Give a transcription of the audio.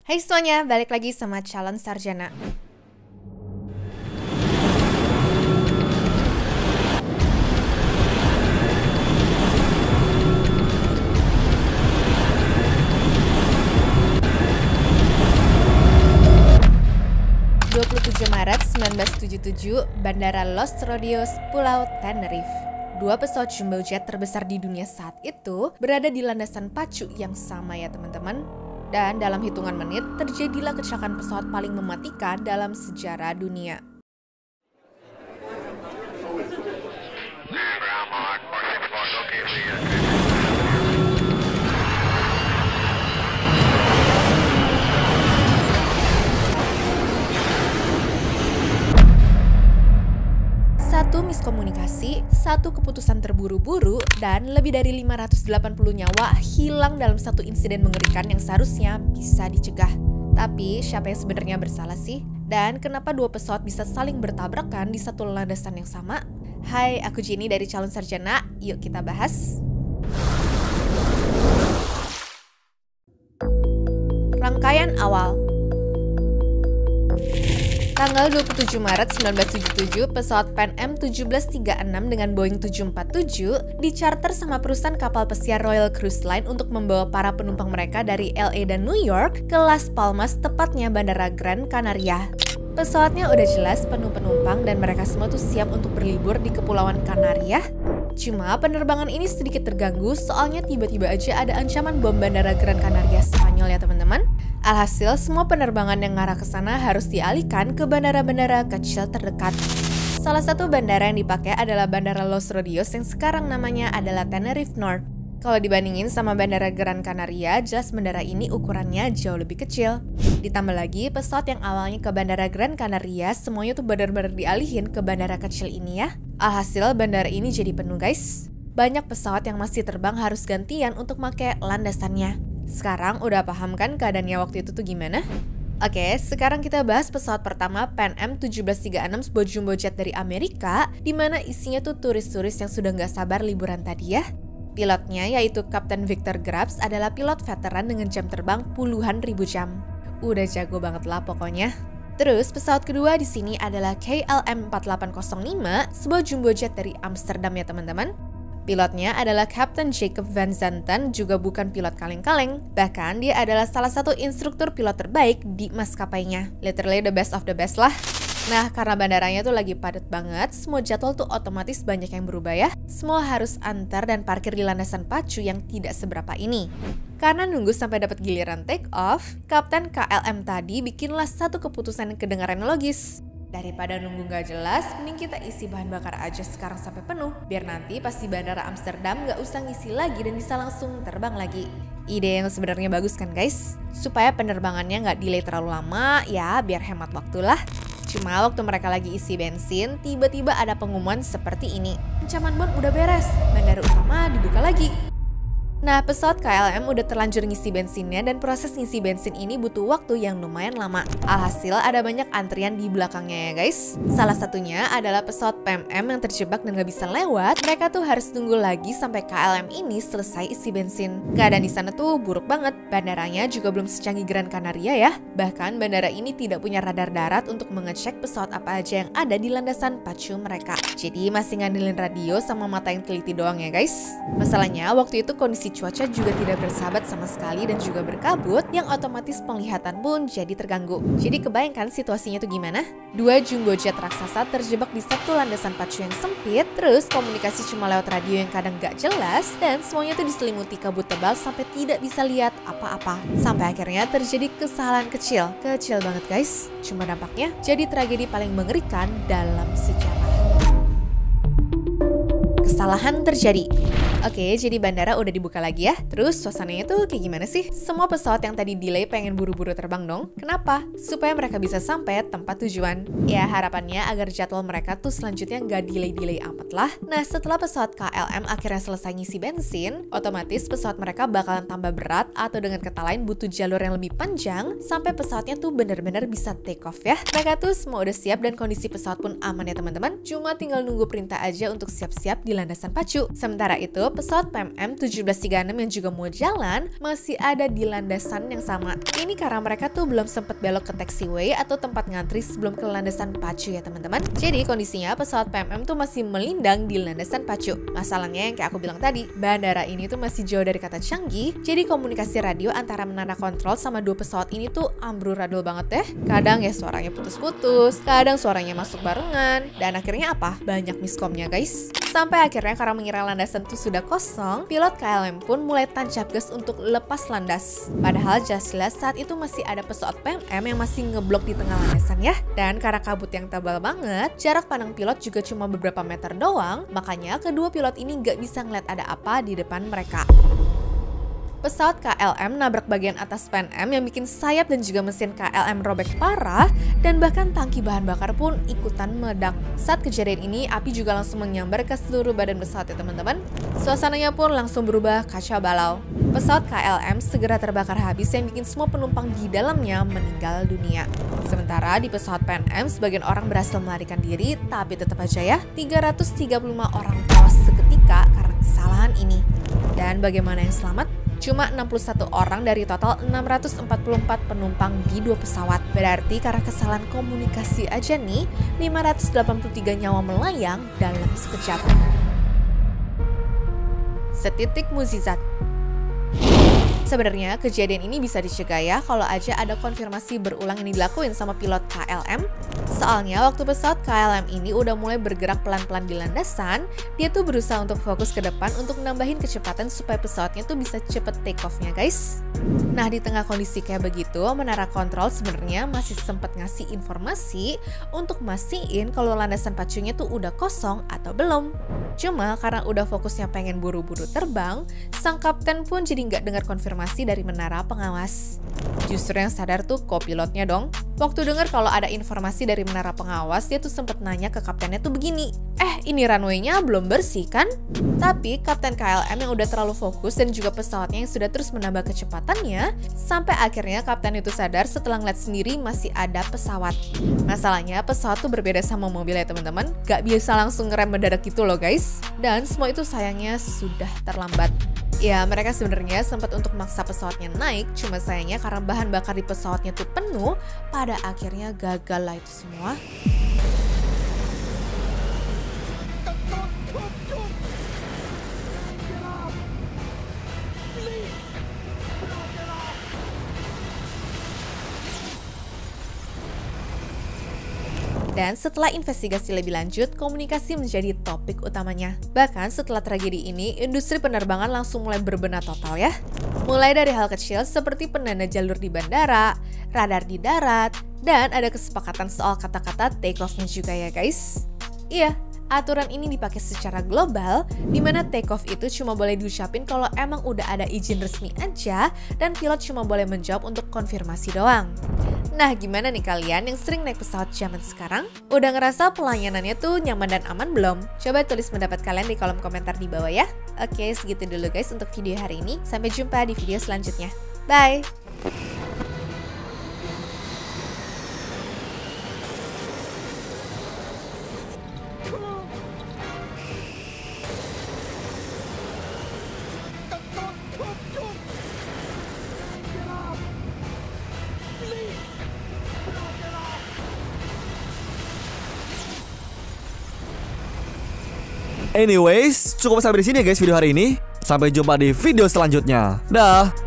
Hai semuanya, balik lagi sama Calon Sarjana. Maret 1977, Bandara Los Rodeos, Pulau Tenerife. Dua pesawat jumbo jet terbesar di dunia saat itu berada di landasan pacu yang sama ya teman-teman. Dan dalam hitungan menit, terjadilah kecelakaan pesawat paling mematikan dalam sejarah dunia. Satu miskomunikasi, satu keputusan terburu-buru, dan lebih dari 580 nyawa hilang dalam satu insiden mengerikan yang seharusnya bisa dicegah. Tapi siapa yang sebenarnya bersalah sih? Dan kenapa dua pesawat bisa saling bertabrakan di satu landasan yang sama? Hai, aku Jenny dari Calon Sarjana, yuk kita bahas. Rangkaian awal. Tanggal 27 Maret 1977, pesawat Pan Am 1736 dengan Boeing 747 dicharter sama perusahaan kapal pesiar Royal Cruise Line untuk membawa para penumpang mereka dari LA dan New York ke Las Palmas, tepatnya Bandara Gran Canaria. Pesawatnya udah jelas penuh penumpang dan mereka semua tuh siap untuk berlibur di Kepulauan Kanaria. Cuma penerbangan ini sedikit terganggu soalnya tiba-tiba aja ada ancaman bom Bandara Gran Canaria Spanyol ya teman-teman. Alhasil semua penerbangan yang ngarah ke sana harus dialihkan ke bandara-bandara kecil terdekat. Salah satu bandara yang dipakai adalah Bandara Los Rodeos yang sekarang namanya adalah Tenerife North. Kalau dibandingin sama Bandara Gran Canaria, jelas bandara ini ukurannya jauh lebih kecil. Ditambah lagi, pesawat yang awalnya ke Bandara Gran Canaria semuanya tuh benar-benar dialihin ke bandara kecil ini ya. Alhasil bandara ini jadi penuh guys. Banyak pesawat yang masih terbang harus gantian untuk pakai landasannya. Sekarang udah paham kan keadaannya waktu itu tuh gimana? Oke, sekarang kita bahas pesawat pertama Pan Am 1736 sebuah jumbo jet dari Amerika, di mana isinya tuh turis-turis yang sudah nggak sabar liburan tadi ya. Pilotnya yaitu Kapten Victor Grabs adalah pilot veteran dengan jam terbang puluhan ribu jam. Udah jago banget lah pokoknya. Terus pesawat kedua di sini adalah KLM 4805, sebuah jumbo jet dari Amsterdam ya teman-teman. Pilotnya adalah Kapten Jacob van Zanten, juga bukan pilot kaleng-kaleng. Bahkan dia adalah salah satu instruktur pilot terbaik di maskapainya. Literally the best of the best lah. Nah, karena bandaranya tuh lagi padat banget, semua jadwal tuh otomatis banyak yang berubah ya. Semua harus antar dan parkir di landasan pacu yang tidak seberapa ini. Karena nunggu sampai dapat giliran take off, Kapten KLM tadi bikinlah satu keputusan yang kedengarannya logis. Daripada nunggu gak jelas, mending kita isi bahan bakar aja sekarang sampai penuh. Biar nanti pas di Bandara Amsterdam gak usah ngisi lagi dan bisa langsung terbang lagi. Ide yang sebenarnya bagus kan guys? Supaya penerbangannya gak delay terlalu lama, ya biar hemat waktu lah. Cuma waktu mereka lagi isi bensin, tiba-tiba ada pengumuman seperti ini. Ancaman bom udah beres, bandara utama dibuka lagi. Nah, pesawat KLM udah terlanjur ngisi bensinnya dan proses ngisi bensin ini butuh waktu yang lumayan lama. Alhasil ada banyak antrian di belakangnya ya guys. Salah satunya adalah pesawat PMM yang terjebak dan gak bisa lewat. Mereka tuh harus tunggu lagi sampai KLM ini selesai isi bensin. Keadaan di sana tuh buruk banget. Bandaranya juga belum secanggih Gran Canaria ya. Bahkan bandara ini tidak punya radar darat untuk mengecek pesawat apa aja yang ada di landasan pacu mereka. Jadi masih ngandelin radio sama mata yang teliti doang ya guys. Masalahnya waktu itu kondisi cuaca juga tidak bersahabat sama sekali dan juga berkabut, yang otomatis penglihatan pun jadi terganggu. Jadi kebayangkan situasinya tuh gimana? Dua jumbo jet raksasa terjebak di satu landasan pacu yang sempit, terus komunikasi cuma lewat radio yang kadang gak jelas, dan semuanya tuh diselimuti kabut tebal sampai tidak bisa lihat apa-apa. Sampai akhirnya terjadi kesalahan kecil. Kecil banget guys. Cuma dampaknya jadi tragedi paling mengerikan dalam sejarah. Kesalahan terjadi. Oke, jadi bandara udah dibuka lagi ya. Terus suasananya tuh kayak gimana sih? Semua pesawat yang tadi delay pengen buru-buru terbang dong. Kenapa? Supaya mereka bisa sampai tempat tujuan. Ya, harapannya agar jadwal mereka tuh selanjutnya nggak delay-delay amat lah. Nah, setelah pesawat KLM akhirnya selesai ngisi bensin, otomatis pesawat mereka bakalan tambah berat atau dengan kata lain butuh jalur yang lebih panjang sampai pesawatnya tuh benar-benar bisa take off ya. Mereka tuh semua udah siap dan kondisi pesawat pun aman ya teman-teman. Cuma tinggal nunggu perintah aja untuk siap-siap di landasan pacu. Sementara itu, pesawat PMM 1736 yang juga mau jalan masih ada di landasan yang sama. Ini karena mereka tuh belum sempat belok ke taxiway atau tempat ngantri sebelum ke landasan pacu ya teman-teman. Jadi kondisinya pesawat PMM tuh masih melintang di landasan pacu. Masalahnya yang kayak aku bilang tadi, bandara ini tuh masih jauh dari kata canggih, jadi komunikasi radio antara menara kontrol sama dua pesawat ini tuh amburadul banget deh. Kadang ya suaranya putus-putus, kadang suaranya masuk barengan, dan akhirnya apa? Banyak miskomnya guys. Sampai akhirnya karena mengira landasan tuh sudah kosong, pilot KLM pun mulai tancap gas untuk lepas landas. Padahal jelas saat itu masih ada pesawat PMM yang masih ngeblok di tengah landasan ya. Dan karena kabut yang tebal banget, jarak pandang pilot juga cuma beberapa meter doang, makanya kedua pilot ini nggak bisa ngeliat ada apa di depan mereka. Pesawat KLM nabrak bagian atas PNM yang bikin sayap dan juga mesin KLM robek parah, dan bahkan tangki bahan bakar pun ikutan meledak. Saat kejadian ini, api juga langsung menyambar ke seluruh badan pesawat ya teman-teman. Suasananya pun langsung berubah kacau balau. Pesawat KLM segera terbakar habis yang bikin semua penumpang di dalamnya meninggal dunia. Sementara di pesawat PNM, sebagian orang berhasil melarikan diri, tapi tetap aja ya, 335 orang tewas seketika karena kesalahan ini. Dan bagaimana yang selamat? Cuma 61 orang dari total 644 penumpang di dua pesawat. Berarti karena kesalahan komunikasi aja nih, 583 nyawa melayang dalam sekejap. Setitik mukjizat. Sebenarnya kejadian ini bisa dicegah ya kalau aja ada konfirmasi berulang yang dilakuin sama pilot KLM. Soalnya waktu pesawat KLM ini udah mulai bergerak pelan-pelan di landasan, dia tuh berusaha untuk fokus ke depan untuk nambahin kecepatan supaya pesawatnya tuh bisa cepet take off-nya guys. Nah di tengah kondisi kayak begitu, menara kontrol sebenarnya masih sempat ngasih informasi untuk mastiin kalau landasan pacunya tuh udah kosong atau belum. Cuma karena udah fokusnya pengen buru-buru terbang, sang kapten pun jadi nggak dengar konfirmasi dari menara pengawas. Justru yang sadar tuh kopilotnya dong. Waktu dengar kalau ada informasi dari menara pengawas, dia tuh sempet nanya ke kaptennya tuh begini, ini runway-nya belum bersih kan? Tapi kapten KLM yang udah terlalu fokus dan juga pesawatnya yang sudah terus menambah kecepatannya, sampai akhirnya kapten itu sadar setelah ngeliat sendiri masih ada pesawat. Masalahnya pesawat tuh berbeda sama mobil ya teman-teman, gak biasa langsung ngerem mendadak gitu loh guys. Dan semua itu sayangnya sudah terlambat. Ya, mereka sebenarnya sempat untuk maksa pesawatnya naik, cuma sayangnya karena bahan bakar di pesawatnya tuh penuh, pada akhirnya gagal lah itu semua. Dan setelah investigasi lebih lanjut, komunikasi menjadi topik utamanya. Bahkan setelah tragedi ini, industri penerbangan langsung mulai berbenah total ya. Mulai dari hal kecil seperti penanda jalur di bandara, radar di darat, dan ada kesepakatan soal kata-kata take off-nya juga ya guys. Iya, aturan ini dipakai secara global, di mana take off itu cuma boleh diucapin kalau emang udah ada izin resmi aja, dan pilot cuma boleh menjawab untuk konfirmasi doang. Nah, gimana nih kalian yang sering naik pesawat zaman sekarang? Udah ngerasa pelayanannya tuh nyaman dan aman belum? Coba tulis pendapat kalian di kolom komentar di bawah ya. Oke, segitu dulu guys untuk video hari ini. Sampai jumpa di video selanjutnya. Bye! Anyways, cukup sampai di sini ya guys video hari ini. Sampai jumpa di video selanjutnya. Dah.